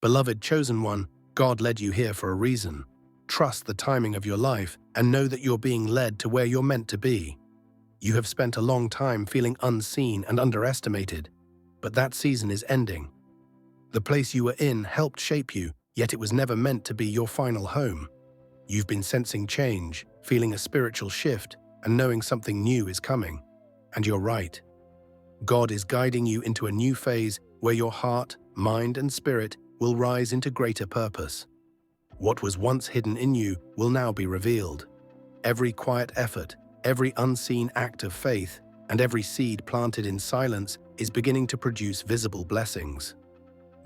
Beloved chosen one, God led you here for a reason. Trust the timing of your life and know that you're being led to where you're meant to be. You have spent a long time feeling unseen and underestimated, but that season is ending. The place you were in helped shape you, yet it was never meant to be your final home. You've been sensing change, feeling a spiritual shift, and knowing something new is coming. And you're right. God is guiding you into a new phase where your heart, mind, and spirit will rise into greater purpose. What was once hidden in you will now be revealed. Every quiet effort, every unseen act of faith, and every seed planted in silence is beginning to produce visible blessings.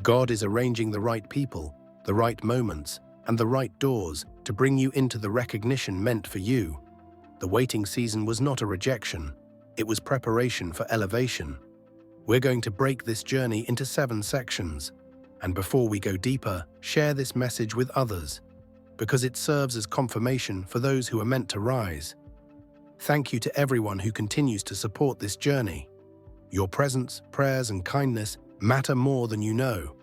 God is arranging the right people, the right moments, and the right doors to bring you into the recognition meant for you. The waiting season was not a rejection, it was preparation for elevation. We're going to break this journey into 7 sections, and before we go deeper, share this message with others, because it serves as confirmation for those who are meant to rise. Thank you to everyone who continues to support this journey. Your presence, prayers, and kindness matter more than you know.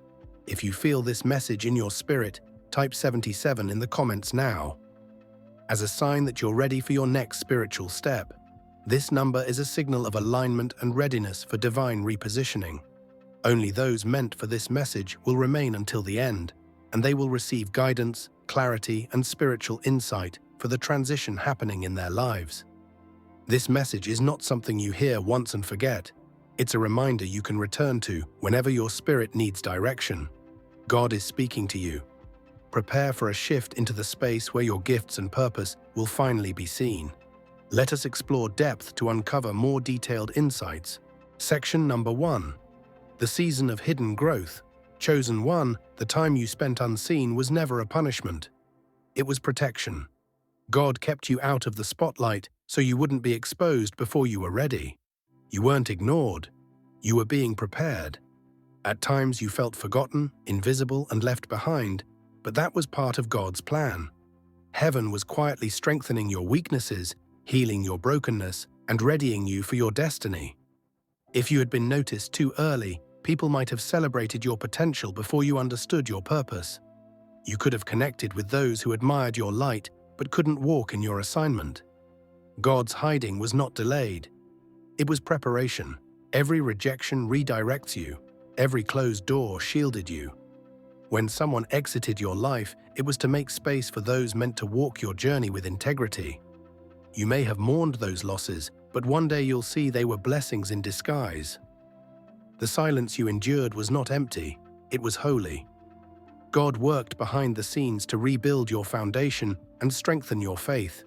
If you feel this message in your spirit, type 77 in the comments now. As a sign that you're ready for your next spiritual step, this number is a signal of alignment and readiness for divine repositioning. Only those meant for this message will remain until the end, and they will receive guidance, clarity, and spiritual insight for the transition happening in their lives. This message is not something you hear once and forget. It's a reminder you can return to whenever your spirit needs direction. God is speaking to you. Prepare for a shift into the space where your gifts and purpose will finally be seen. Let us explore depth to uncover more detailed insights. Section number 1. The season of hidden growth. Chosen one, the time you spent unseen was never a punishment. It was protection. God kept you out of the spotlight so you wouldn't be exposed before you were ready. You weren't ignored. You were being prepared. At times you felt forgotten, invisible, and left behind, but that was part of God's plan. Heaven was quietly strengthening your weaknesses, healing your brokenness, and readying you for your destiny. If you had been noticed too early, people might have celebrated your potential before you understood your purpose. You could have connected with those who admired your light but couldn't walk in your assignment. God's hiding was not delayed. It was preparation. Every rejection redirects you. Every closed door shielded you. When someone exited your life, it was to make space for those meant to walk your journey with integrity. You may have mourned those losses, but one day you'll see they were blessings in disguise. The silence you endured was not empty, it was holy. God worked behind the scenes to rebuild your foundation and strengthen your faith.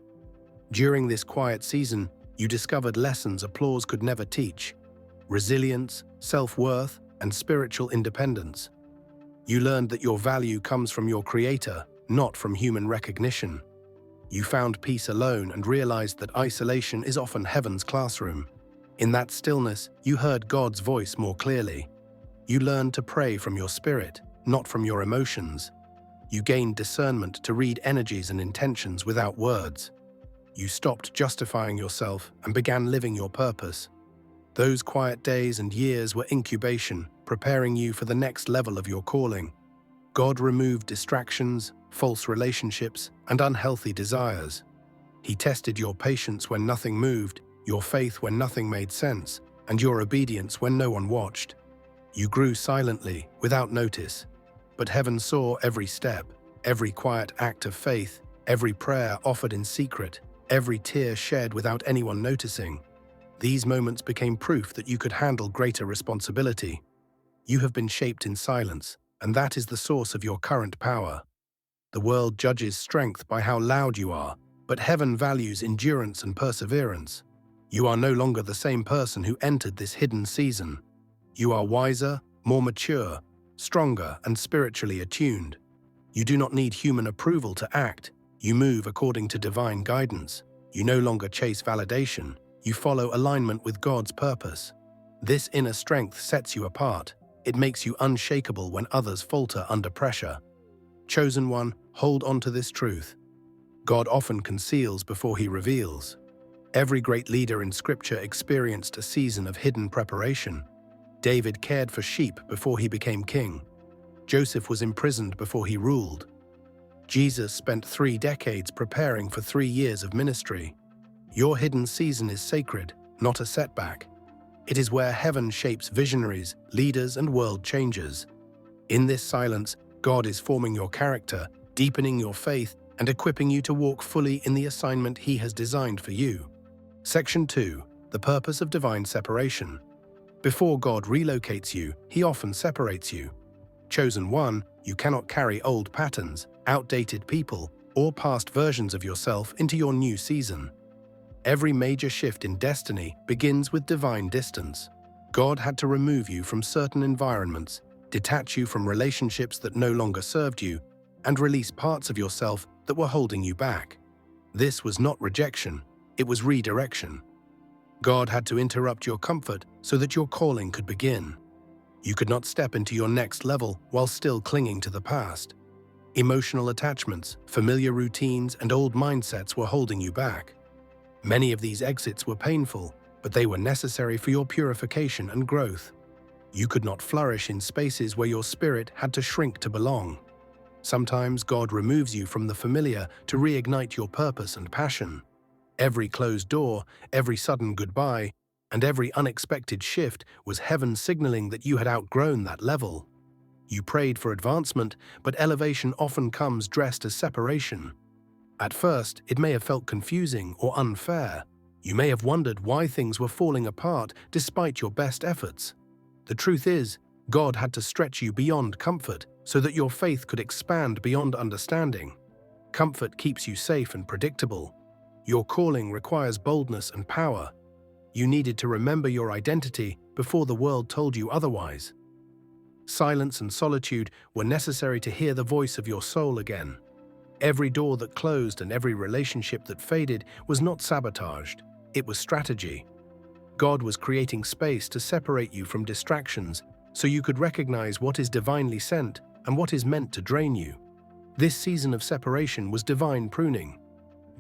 During this quiet season, you discovered lessons applause could never teach: resilience, self-worth, and spiritual independence. You learned that your value comes from your Creator, not from human recognition. You found peace alone and realized that isolation is often heaven's classroom. In that stillness, you heard God's voice more clearly. You learned to pray from your spirit, not from your emotions. You gained discernment to read energies and intentions without words. You stopped justifying yourself and began living your purpose. Those quiet days and years were incubation, preparing you for the next level of your calling. God removed distractions, false relationships, and unhealthy desires. He tested your patience when nothing moved, your faith when nothing made sense, and your obedience when no one watched. You grew silently, without notice, but heaven saw every step, every quiet act of faith, every prayer offered in secret, every tear shed without anyone noticing. These moments became proof that you could handle greater responsibility. You have been shaped in silence, and that is the source of your current power. The world judges strength by how loud you are, but heaven values endurance and perseverance. You are no longer the same person who entered this hidden season. You are wiser, more mature, stronger, and spiritually attuned. You do not need human approval to act. You move according to divine guidance. You no longer chase validation. You follow alignment with God's purpose. This inner strength sets you apart. It makes you unshakable when others falter under pressure. Chosen one, hold on to this truth. God often conceals before he reveals. Every great leader in Scripture experienced a season of hidden preparation. David cared for sheep before he became king. Joseph was imprisoned before he ruled. Jesus spent 3 decades preparing for 3 years of ministry. Your hidden season is sacred, not a setback. It is where heaven shapes visionaries, leaders, and world changers. In this silence, God is forming your character, deepening your faith, and equipping you to walk fully in the assignment He has designed for you. Section 2. The purpose of divine separation. Before God relocates you, He often separates you. Chosen one, you cannot carry old patterns, outdated people, or past versions of yourself into your new season. Every major shift in destiny begins with divine distance. God had to remove you from certain environments, detach you from relationships that no longer served you, and release parts of yourself that were holding you back. This was not rejection, it was redirection. God had to interrupt your comfort so that your calling could begin. You could not step into your next level while still clinging to the past. Emotional attachments, familiar routines, and old mindsets were holding you back. Many of these exits were painful, but they were necessary for your purification and growth. You could not flourish in spaces where your spirit had to shrink to belong. Sometimes God removes you from the familiar to reignite your purpose and passion. Every closed door, every sudden goodbye, and every unexpected shift was heaven signaling that you had outgrown that level. You prayed for advancement, but elevation often comes dressed as separation. At first, it may have felt confusing or unfair. You may have wondered why things were falling apart despite your best efforts. The truth is, God had to stretch you beyond comfort so that your faith could expand beyond understanding. Comfort keeps you safe and predictable. Your calling requires boldness and power. You needed to remember your identity before the world told you otherwise. Silence and solitude were necessary to hear the voice of your soul again. Every door that closed and every relationship that faded was not sabotaged, it was strategy. God was creating space to separate you from distractions so you could recognize what is divinely sent and what is meant to drain you. This season of separation was divine pruning.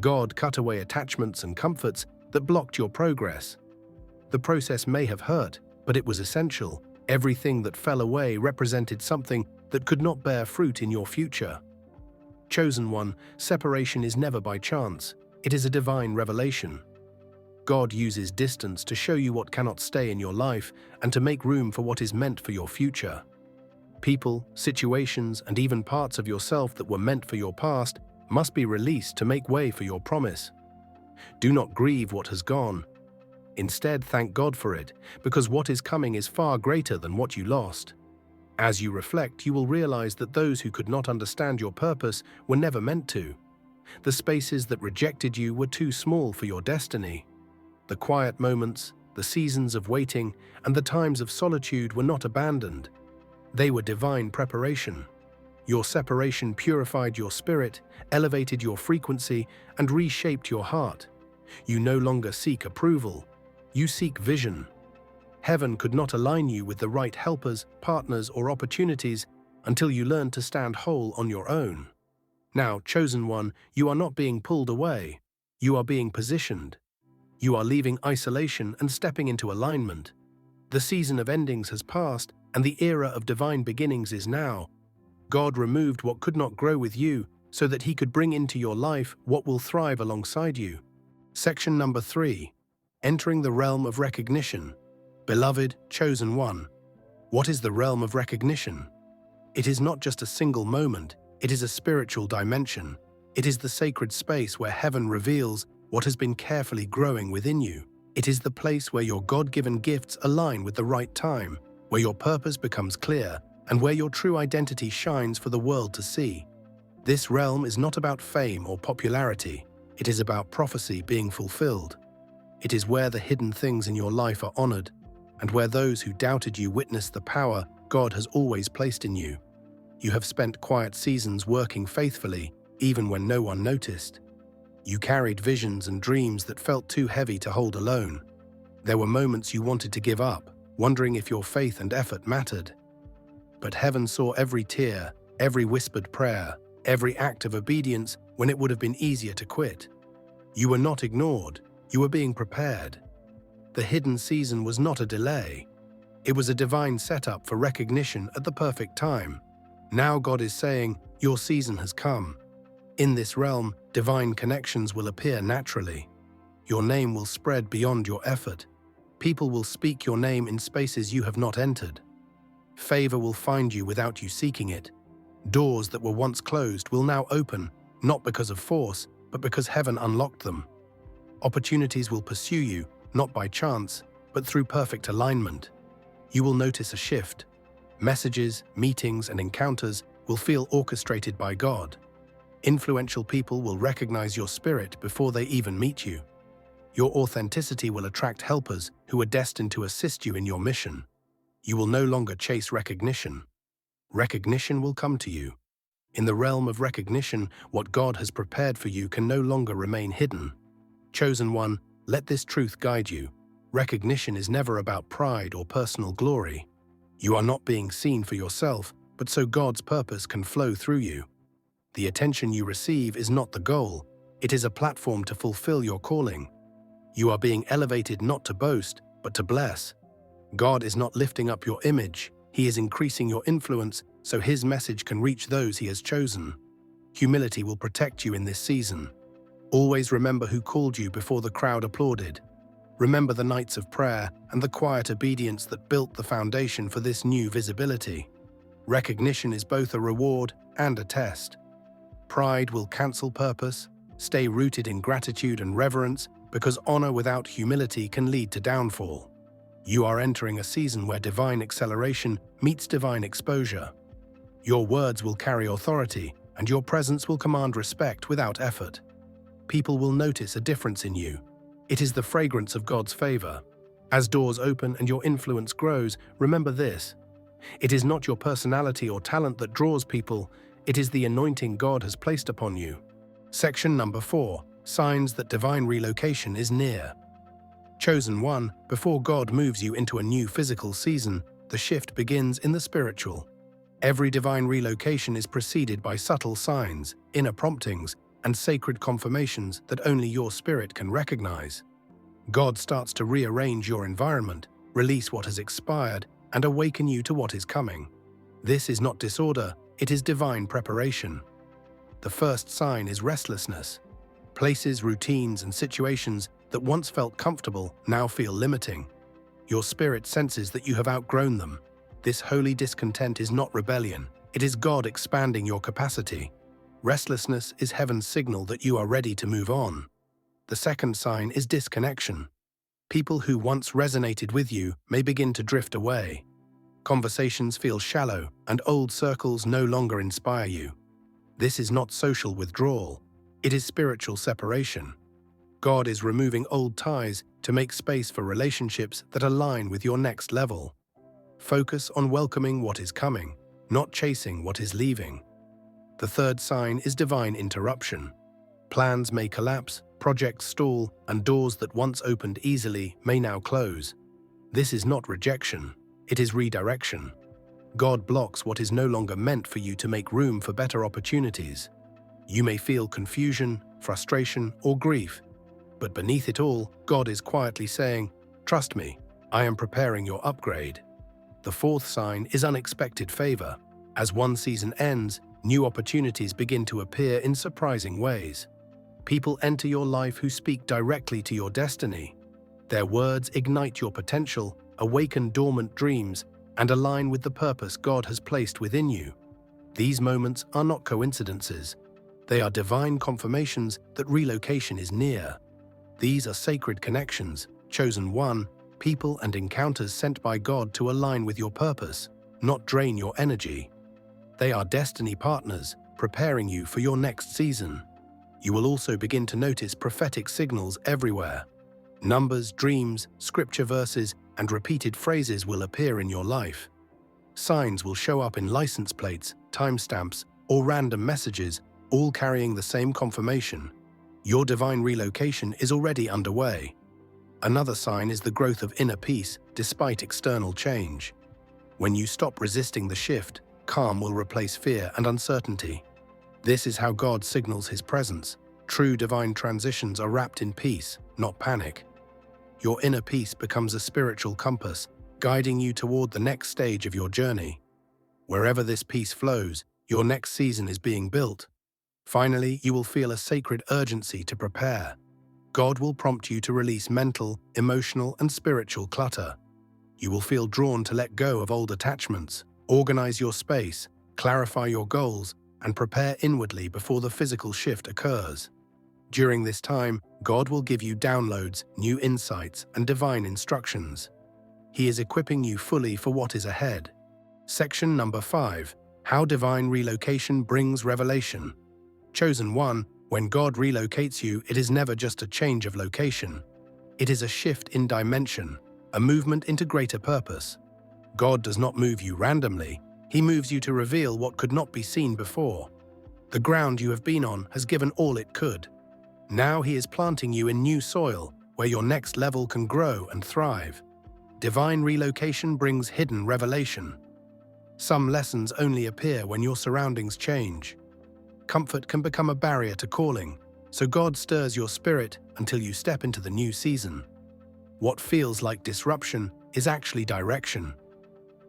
God cut away attachments and comforts that blocked your progress. The process may have hurt, but it was essential. Everything that fell away represented something that could not bear fruit in your future. Chosen one, separation is never by chance. It is a divine revelation. God uses distance to show you what cannot stay in your life and to make room for what is meant for your future. People, situations, and even parts of yourself that were meant for your past must be released to make way for your promise. Do not grieve what has gone. Instead, thank God for it, because what is coming is far greater than what you lost. As you reflect, you will realize that those who could not understand your purpose were never meant to. The spaces that rejected you were too small for your destiny. The quiet moments, the seasons of waiting, and the times of solitude were not abandoned. They were divine preparation. Your separation purified your spirit, elevated your frequency, and reshaped your heart. You no longer seek approval. You seek vision. Heaven could not align you with the right helpers, partners, or opportunities until you learn to stand whole on your own. Now, chosen one, you are not being pulled away. You are being positioned. You are leaving isolation and stepping into alignment. The season of endings has passed, and the era of divine beginnings is now. God removed what could not grow with you so that He could bring into your life what will thrive alongside you. Section number 3. Entering the realm of recognition. Beloved, chosen one. What is the realm of recognition? It is not just a single moment, it is a spiritual dimension. It is the sacred space where heaven reveals what has been carefully growing within you. It is the place where your God-given gifts align with the right time, where your purpose becomes clear, and where your true identity shines for the world to see. This realm is not about fame or popularity. It is about prophecy being fulfilled. It is where the hidden things in your life are honored, and where those who doubted you witness the power God has always placed in you. You have spent quiet seasons working faithfully, even when no one noticed. You carried visions and dreams that felt too heavy to hold alone. There were moments you wanted to give up, wondering if your faith and effort mattered. But heaven saw every tear, every whispered prayer, every act of obedience when it would have been easier to quit. You were not ignored. You were being prepared. The hidden season was not a delay. It was a divine setup for recognition at the perfect time. Now God is saying, your season has come. In this realm, divine connections will appear naturally. Your name will spread beyond your effort. People will speak your name in spaces you have not entered. Favor will find you without you seeking it. Doors that were once closed will now open, not because of force, but because heaven unlocked them. Opportunities will pursue you, not by chance, but through perfect alignment. You will notice a shift. Messages, meetings, and encounters will feel orchestrated by God. Influential people will recognize your spirit before they even meet you. Your authenticity will attract helpers who are destined to assist you in your mission. You will no longer chase recognition. Recognition will come to you. In the realm of recognition, what God has prepared for you can no longer remain hidden. Chosen one, let this truth guide you. Recognition is never about pride or personal glory. You are not being seen for yourself, but so God's purpose can flow through you. The attention you receive is not the goal. It is a platform to fulfill your calling. You are being elevated not to boast, but to bless. God is not lifting up your image. He is increasing your influence so His message can reach those He has chosen. Humility will protect you in this season. Always remember who called you before the crowd applauded. Remember the nights of prayer and the quiet obedience that built the foundation for this new visibility. Recognition is both a reward and a test. Pride will cancel purpose. Stay rooted in gratitude and reverence, because honor without humility can lead to downfall. You are entering a season where divine acceleration meets divine exposure. Your words will carry authority, and your presence will command respect without effort. People will notice a difference in you. It is the fragrance of God's favor. As doors open and your influence grows, remember this. It is not your personality or talent that draws people, it is the anointing God has placed upon you. Section number 4. Signs that divine relocation is near. Chosen one, before God moves you into a new physical season, the shift begins in the spiritual. Every divine relocation is preceded by subtle signs, inner promptings, and sacred confirmations that only your spirit can recognize. God starts to rearrange your environment, release what has expired, and awaken you to what is coming. This is not disorder, it is divine preparation. The first sign is restlessness. Places, routines, and situations that once felt comfortable now feel limiting. Your spirit senses that you have outgrown them. This holy discontent is not rebellion, it is God expanding your capacity. Restlessness is heaven's signal that you are ready to move on. The second sign is disconnection. People who once resonated with you may begin to drift away. Conversations feel shallow, and old circles no longer inspire you. This is not social withdrawal, it is spiritual separation. God is removing old ties to make space for relationships that align with your next level. Focus on welcoming what is coming, not chasing what is leaving. The third sign is divine interruption. Plans may collapse, projects stall, and doors that once opened easily may now close. This is not rejection, it is redirection. God blocks what is no longer meant for you to make room for better opportunities. You may feel confusion, frustration, or grief, but beneath it all, God is quietly saying, "Trust me, I am preparing your upgrade." The fourth sign is unexpected favor. As one season ends, new opportunities begin to appear in surprising ways. People enter your life who speak directly to your destiny. Their words ignite your potential, awaken dormant dreams, and align with the purpose God has placed within you. These moments are not coincidences. They are divine confirmations that relocation is near. These are sacred connections, chosen one, people and encounters sent by God to align with your purpose, not drain your energy. They are destiny partners, preparing you for your next season. You will also begin to notice prophetic signals everywhere. Numbers, dreams, scripture verses, and repeated phrases will appear in your life. Signs will show up in license plates, timestamps, or random messages, all carrying the same confirmation. Your divine relocation is already underway. Another sign is the growth of inner peace despite external change. When you stop resisting the shift, calm will replace fear and uncertainty. This is how God signals His presence. True divine transitions are wrapped in peace, not panic. Your inner peace becomes a spiritual compass, guiding you toward the next stage of your journey. Wherever this peace flows, your next season is being built. Finally, you will feel a sacred urgency to prepare. God will prompt you to release mental, emotional, and spiritual clutter. You will feel drawn to let go of old attachments, organize your space, clarify your goals, and prepare inwardly before the physical shift occurs. During this time, God will give you downloads, new insights, and divine instructions. He is equipping you fully for what is ahead. Section number 5. How Divine Relocation Brings Revelation. Chosen one, when God relocates you, it is never just a change of location. It is a shift in dimension, a movement into greater purpose. God does not move you randomly. He moves you to reveal what could not be seen before. The ground you have been on has given all it could. Now He is planting you in new soil, where your next level can grow and thrive. Divine relocation brings hidden revelation. Some lessons only appear when your surroundings change. Comfort can become a barrier to calling, so God stirs your spirit until you step into the new season. What feels like disruption is actually direction.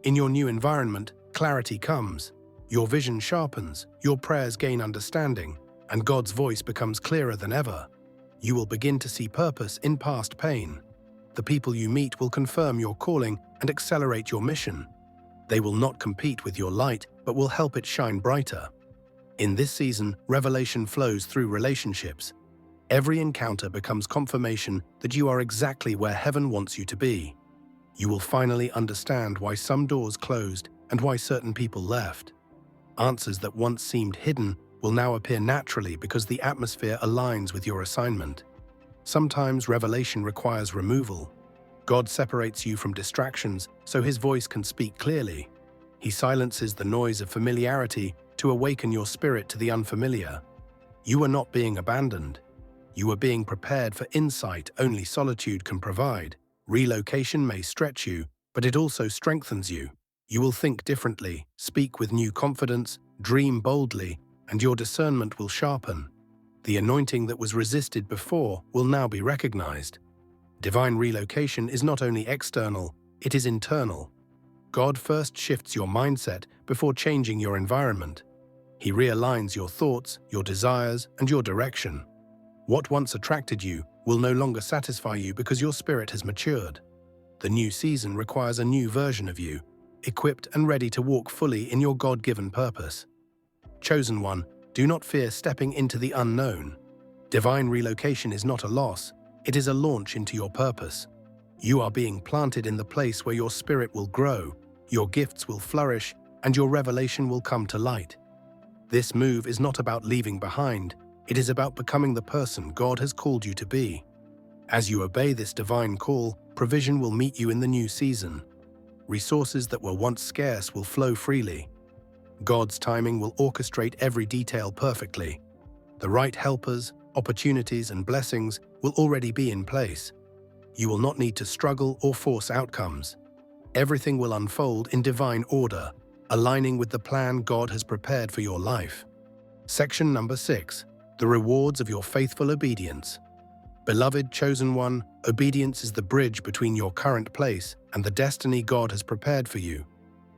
In your new environment, clarity comes. Your vision sharpens, your prayers gain understanding, and God's voice becomes clearer than ever. You will begin to see purpose in past pain. The people you meet will confirm your calling and accelerate your mission. They will not compete with your light, but will help it shine brighter. In this season, revelation flows through relationships. Every encounter becomes confirmation that you are exactly where heaven wants you to be. You will finally understand why some doors closed and why certain people left. Answers that once seemed hidden will now appear naturally because the atmosphere aligns with your assignment. Sometimes revelation requires removal. God separates you from distractions so His voice can speak clearly. He silences the noise of familiarity to awaken your spirit to the unfamiliar. You are not being abandoned. You are being prepared for insight only solitude can provide. Relocation may stretch you, but it also strengthens you. You will think differently, speak with new confidence, dream boldly, and your discernment will sharpen. The anointing that was resisted before will now be recognized. Divine relocation is not only external, it is internal. God first shifts your mindset before changing your environment. He realigns your thoughts, your desires, and your direction. What once attracted you will no longer satisfy you because your spirit has matured. The new season requires a new version of you, equipped and ready to walk fully in your God-given purpose. Chosen one, do not fear stepping into the unknown. Divine relocation is not a loss, it is a launch into your purpose. You are being planted in the place where your spirit will grow, your gifts will flourish, and your revelation will come to light. This move is not about leaving behind, it is about becoming the person God has called you to be. As you obey this divine call, provision will meet you in the new season. Resources that were once scarce will flow freely. God's timing will orchestrate every detail perfectly. The right helpers, opportunities, and blessings will already be in place. You will not need to struggle or force outcomes. Everything will unfold in divine order, aligning with the plan God has prepared for your life. Section number 6. The rewards of your faithful obedience. Beloved chosen one, obedience is the bridge between your current place and the destiny God has prepared for you.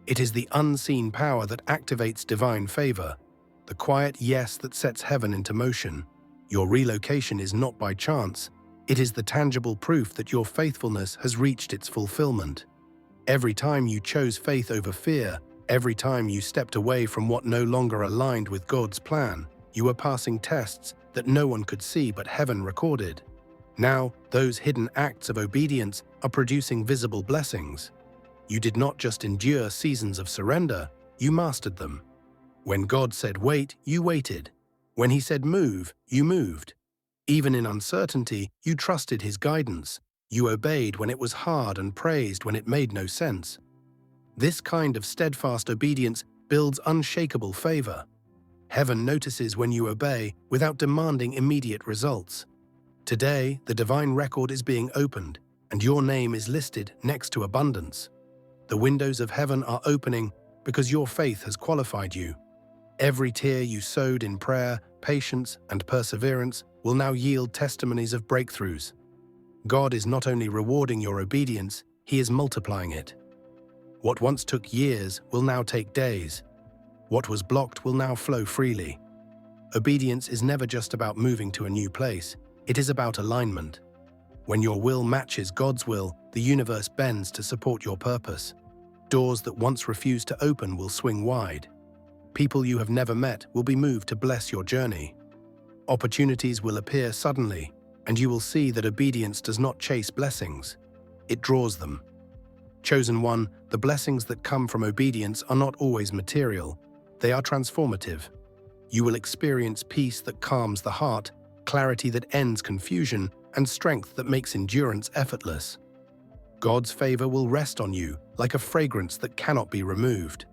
It is the unseen power that activates divine favor, the quiet yes that sets heaven into motion. Your relocation is not by chance. It is the tangible proof that your faithfulness has reached its fulfillment. Every time you chose faith over fear, every time you stepped away from what no longer aligned with God's plan, you were passing tests that no one could see but heaven recorded. Now, those hidden acts of obedience are producing visible blessings. You did not just endure seasons of surrender, you mastered them. When God said wait, you waited. When He said move, you moved. Even in uncertainty, you trusted His guidance. You obeyed when it was hard and praised when it made no sense. This kind of steadfast obedience builds unshakable favor. Heaven notices when you obey without demanding immediate results. Today, the divine record is being opened, and your name is listed next to abundance. The windows of heaven are opening because your faith has qualified you. Every tear you sowed in prayer, patience, and perseverance will now yield testimonies of breakthroughs. God is not only rewarding your obedience, He is multiplying it. What once took years will now take days. What was blocked will now flow freely. Obedience is never just about moving to a new place. It is about alignment. When your will matches God's will, the universe bends to support your purpose. Doors that once refused to open will swing wide. People you have never met will be moved to bless your journey. Opportunities will appear suddenly, and you will see that obedience does not chase blessings. It draws them. Chosen one, the blessings that come from obedience are not always material. They are transformative. You will experience peace that calms the heart, clarity that ends confusion, and strength that makes endurance effortless. God's favor will rest on you like a fragrance that cannot be removed.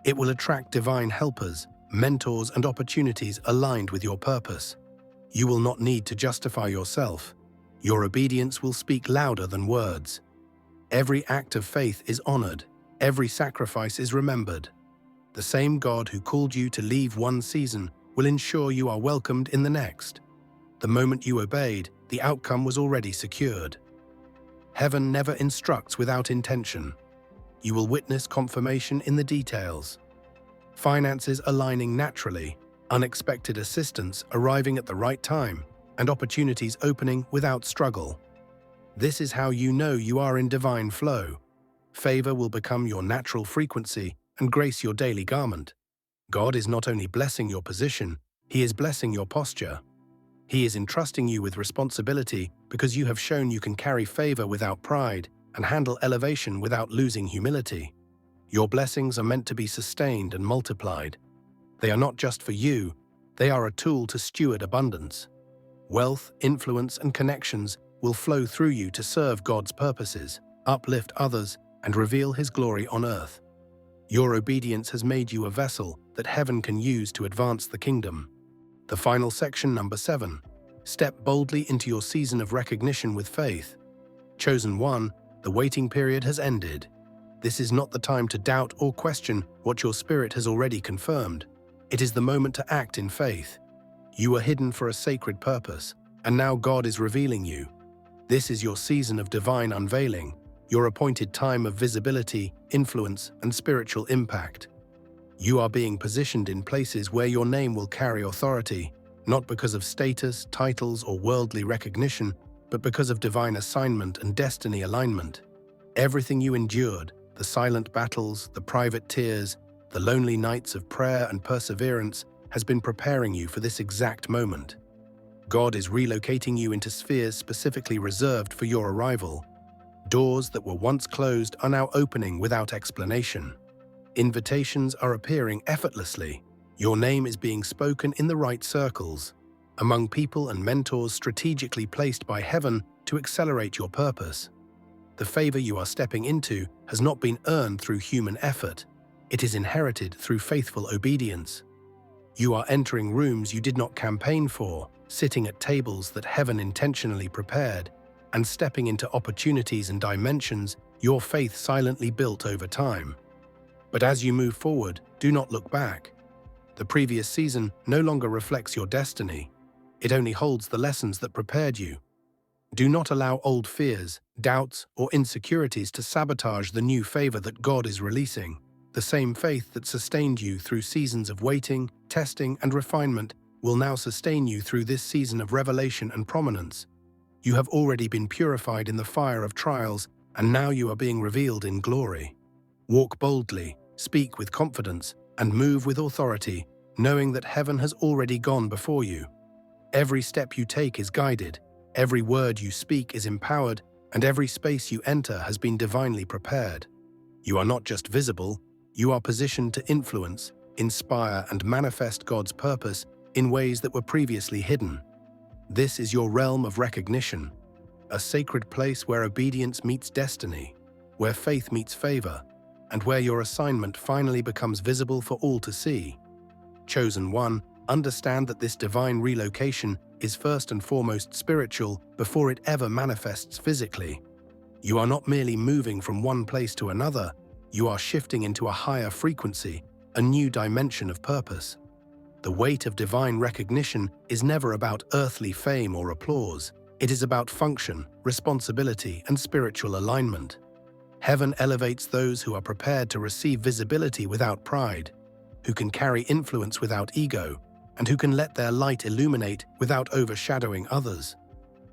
It will attract divine helpers, mentors, and opportunities aligned with your purpose. You will not need to justify yourself. Your obedience will speak louder than words. Every act of faith is honored. Every sacrifice is remembered. The same God who called you to leave one season will ensure you are welcomed in the next. The moment you obeyed, the outcome was already secured. Heaven never instructs without intention. You will witness confirmation in the details. Finances aligning naturally, unexpected assistance arriving at the right time, and opportunities opening without struggle. This is how you know you are in divine flow. Favor will become your natural frequency and grace your daily garment. God is not only blessing your position, He is blessing your posture. He is entrusting you with responsibility because you have shown you can carry favor without pride and handle elevation without losing humility. Your blessings are meant to be sustained and multiplied. They are not just for you, they are a tool to steward abundance. Wealth, influence, and connections will flow through you to serve God's purposes, uplift others, and reveal His glory on earth. Your obedience has made you a vessel that heaven can use to advance the kingdom. The final section, number 7. Step boldly into your season of recognition with faith. Chosen one, the waiting period has ended. This is not the time to doubt or question what your spirit has already confirmed. It is the moment to act in faith. You are hidden for a sacred purpose, and now God is revealing you. This is your season of divine unveiling, your appointed time of visibility, influence, and spiritual impact. You are being positioned in places where your name will carry authority, not because of status, titles, or worldly recognition, but because of divine assignment and destiny alignment. Everything you endured, the silent battles, the private tears, the lonely nights of prayer and perseverance, has been preparing you for this exact moment. God is relocating you into spheres specifically reserved for your arrival. Doors that were once closed are now opening without explanation. Invitations are appearing effortlessly. Your name is being spoken in the right circles, among people and mentors strategically placed by heaven to accelerate your purpose. The favor you are stepping into has not been earned through human effort. It is inherited through faithful obedience. You are entering rooms you did not campaign for, sitting at tables that heaven intentionally prepared, and stepping into opportunities and dimensions your faith silently built over time. But as you move forward, do not look back. The previous season no longer reflects your destiny. It only holds the lessons that prepared you. Do not allow old fears, doubts, or insecurities to sabotage the new favor that God is releasing. The same faith that sustained you through seasons of waiting, testing, and refinement will now sustain you through this season of revelation and prominence. You have already been purified in the fire of trials, and now you are being revealed in glory. Walk boldly, speak with confidence, and move with authority, knowing that heaven has already gone before you. Every step you take is guided, every word you speak is empowered, and every space you enter has been divinely prepared. You are not just visible, you are positioned to influence, inspire, and manifest God's purpose in ways that were previously hidden. This is your realm of recognition, a sacred place where obedience meets destiny, where faith meets favor, and where your assignment finally becomes visible for all to see. Chosen one, understand that this divine relocation is first and foremost spiritual before it ever manifests physically. You are not merely moving from one place to another, you are shifting into a higher frequency, a new dimension of purpose. The weight of divine recognition is never about earthly fame or applause. It is about function, responsibility, and spiritual alignment. Heaven elevates those who are prepared to receive visibility without pride, who can carry influence without ego, and who can let their light illuminate without overshadowing others.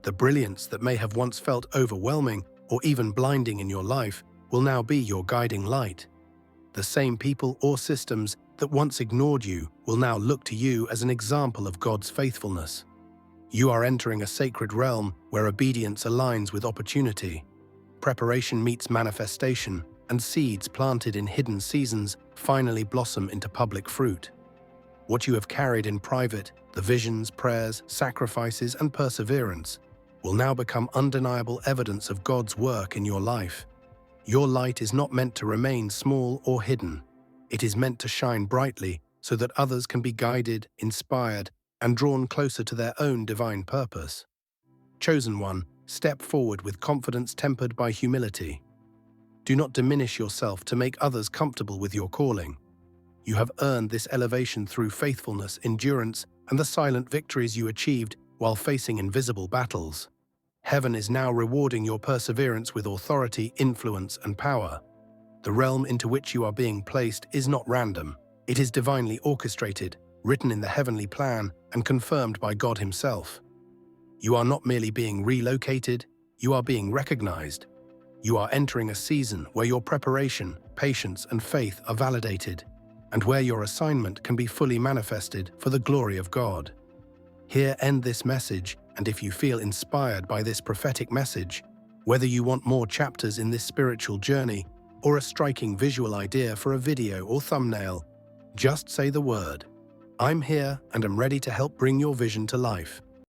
The brilliance that may have once felt overwhelming or even blinding in your life will now be your guiding light. The same people or systems that once ignored you will now look to you as an example of God's faithfulness. You are entering a sacred realm where obedience aligns with opportunity. Preparation meets manifestation, and seeds planted in hidden seasons finally blossom into public fruit. What you have carried in private, the visions, prayers, sacrifices, and perseverance, will now become undeniable evidence of God's work in your life. Your light is not meant to remain small or hidden. It is meant to shine brightly so that others can be guided, inspired, and drawn closer to their own divine purpose. Chosen one, step forward with confidence tempered by humility. Do not diminish yourself to make others comfortable with your calling. You have earned this elevation through faithfulness, endurance, and the silent victories you achieved while facing invisible battles. Heaven is now rewarding your perseverance with authority, influence, and power. The realm into which you are being placed is not random. It is divinely orchestrated, written in the heavenly plan, and confirmed by God Himself. You are not merely being relocated, you are being recognized. You are entering a season where your preparation, patience, and faith are validated, and where your assignment can be fully manifested for the glory of God. Here end this message, and if you feel inspired by this prophetic message, whether you want more chapters in this spiritual journey or a striking visual idea for a video or thumbnail, just say the word. I'm here and am ready to help bring your vision to life.